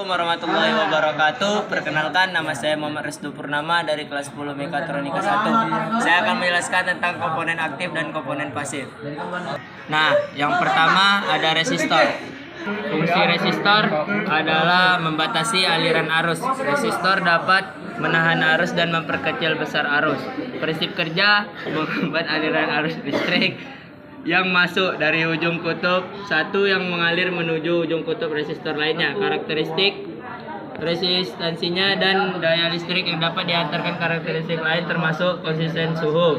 Assalamualaikum warahmatullahi wabarakatuh. Perkenalkan, nama saya Muhammad Restu Purnama dari kelas 10 Mekatronika 1. Saya akan menjelaskan tentang komponen aktif dan komponen pasif. Nah, yang pertama ada resistor. Fungsi resistor adalah membatasi aliran arus. Resistor dapat menahan arus dan memperkecil besar arus. Prinsip kerja menghambat aliran arus listrik yang masuk dari ujung kutub satu yang mengalir menuju ujung kutub resistor lainnya. Karakteristik resistansinya dan daya listrik yang dapat diantarkan karakteristik lain termasuk konsisten suhu,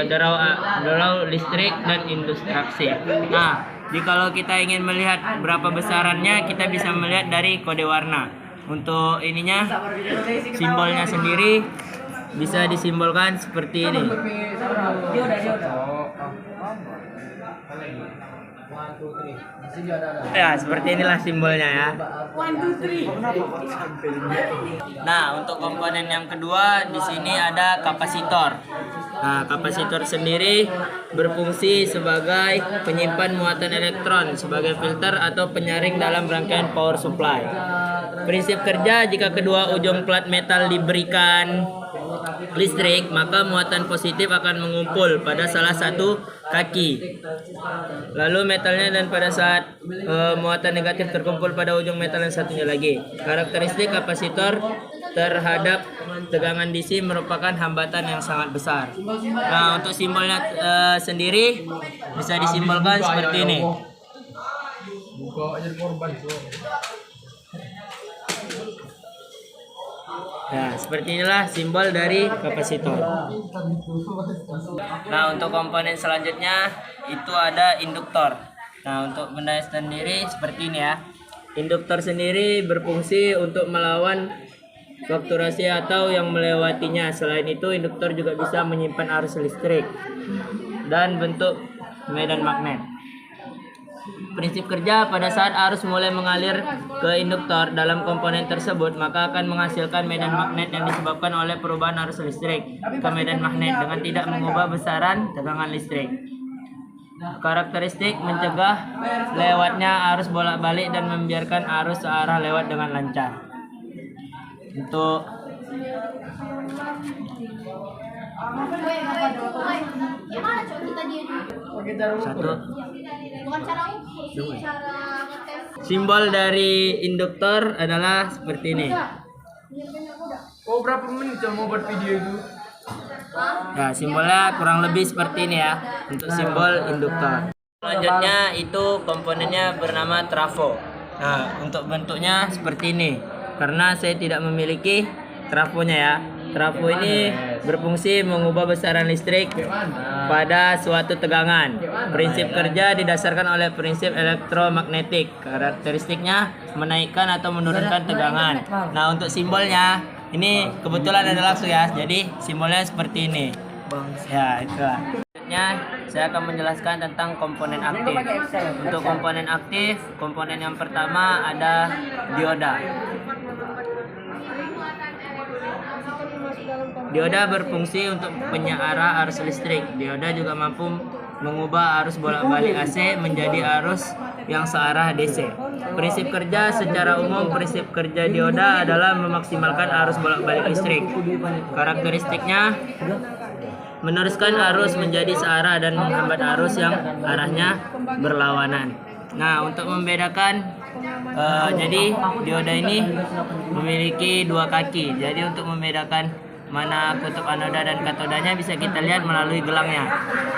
derau listrik dan induksi. Nah, jikalau kita ingin melihat berapa besarannya, kita bisa melihat dari kode warna. Untuk ininya, simbolnya sendiri bisa disimbolkan seperti ini. Ya, seperti inilah simbolnya ya. Nah, untuk komponen yang kedua di sini ada kapasitor. Nah, kapasitor sendiri berfungsi sebagai penyimpan muatan elektron, sebagai filter atau penyaring dalam rangkaian power supply. Prinsip kerja, jika kedua ujung plat metal diberikan listrik, maka muatan positif akan mengumpul pada salah satu kaki. Lalu metalnya, dan pada saat muatan negatif terkumpul pada ujung metal yang satunya lagi. Karakteristik kapasitor terhadap tegangan DC merupakan hambatan yang sangat besar. Nah, untuk simbolnya sendiri bisa disimbolkan seperti ini. Nah, seperti inilah simbol dari kapasitor. Nah, untuk komponen selanjutnya itu ada induktor. Nah, untuk benda sendiri seperti ini ya. Induktor sendiri berfungsi untuk melawan fluktuasi atau yang melewatinya. Selain itu, induktor juga bisa menyimpan arus listrik dan bentuk medan magnet. Prinsip kerja, pada saat arus mulai mengalir ke induktor dalam komponen tersebut, maka akan menghasilkan medan magnet yang disebabkan oleh perubahan arus listrik ke medan magnet dengan tidak mengubah besaran tegangan listrik. Karakteristik mencegah lewatnya arus bolak-balik dan membiarkan arus searah lewat dengan lancar. Untuk satu simbol dari induktor adalah seperti ini. Oh, berapa menit mau buat video itu? Nah, simbolnya kurang lebih seperti ini ya untuk simbol induktor. Selanjutnya itu komponennya bernama trafo. Nah, untuk bentuknya seperti ini. Karena saya tidak memiliki trafonya ya. Trafo ini berfungsi mengubah besaran listrik pada suatu tegangan. Prinsip kerja didasarkan oleh prinsip elektromagnetik. Karakteristiknya menaikkan atau menurunkan tegangan. Nah, untuk simbolnya ini kebetulan ada langsung ya. Jadi simbolnya seperti ini. Ya, itulah. Selanjutnya saya akan menjelaskan tentang komponen aktif. Untuk komponen aktif, komponen yang pertama ada dioda. Dioda berfungsi untuk penyearah arus listrik. Dioda juga mampu mengubah arus bolak-balik AC menjadi arus yang searah DC. Prinsip kerja, secara umum prinsip kerja dioda adalah memaksimalkan arus bolak-balik listrik. Karakteristiknya meneruskan arus menjadi searah dan menghambat arus yang arahnya berlawanan. Nah, untuk membedakan jadi dioda ini memiliki dua kaki. Jadi untuk membedakan mana kutub anoda dan katodanya bisa kita lihat melalui gelangnya.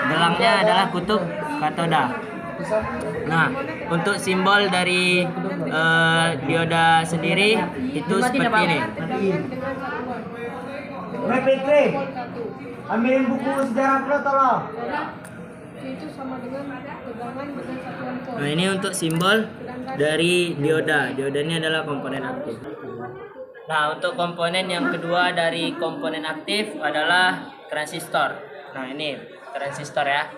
Gelangnya adalah kutub katoda. Nah, untuk simbol dari dioda sendiri itu seperti ini. Ambilin buku sejarah dulu tolong. Itu sama dengan tegangan dengan satuan volt. Nah, ini untuk simbol dari dioda. Dioda ini adalah komponen aktif. Nah, untuk komponen yang kedua dari komponen aktif adalah transistor. Nah, ini transistor ya.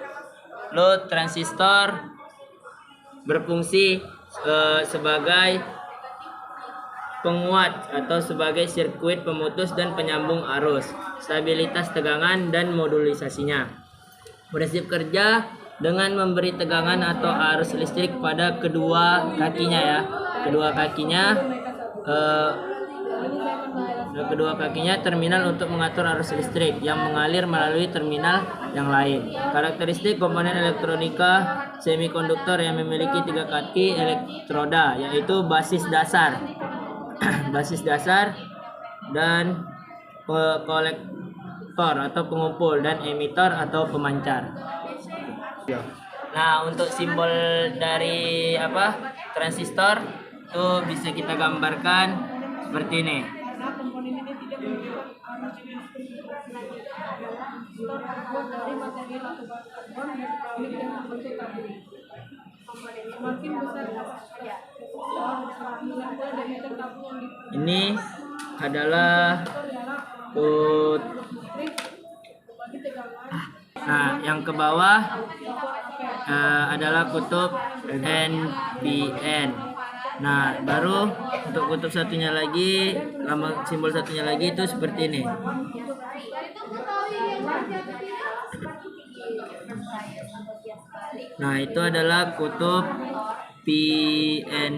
Lalu transistor berfungsi sebagai penguat atau sebagai sirkuit pemutus dan penyambung arus, stabilitas tegangan dan modulisasinya. Prinsip kerja, dengan memberi tegangan atau arus listrik pada kedua kakinya ya. Kedua kakinya terminal untuk mengatur arus listrik yang mengalir melalui terminal yang lain. Karakteristik komponen elektronika semikonduktor yang memiliki 3 kaki elektroda, yaitu basis dasar, basis dasar dan kolektor atau pengumpul, dan emitor atau pemancar. Nah, untuk simbol dari transistor itu bisa kita gambarkan seperti ini. Karena komponen ini tidak memiliki arus listrik. Transistor terbuat dari material atau bahan karbon yang dikawin dengan bentuk tabung. Semakin besar transistor, semakin lebar diameter tabung yang dipakai. Ini adalah Bagi tegangan Nah, yang ke bawah adalah kutub NPN. Nah, baru untuk kutub satunya lagi, simbol satunya lagi itu seperti ini. Nah, itu adalah kutub PN.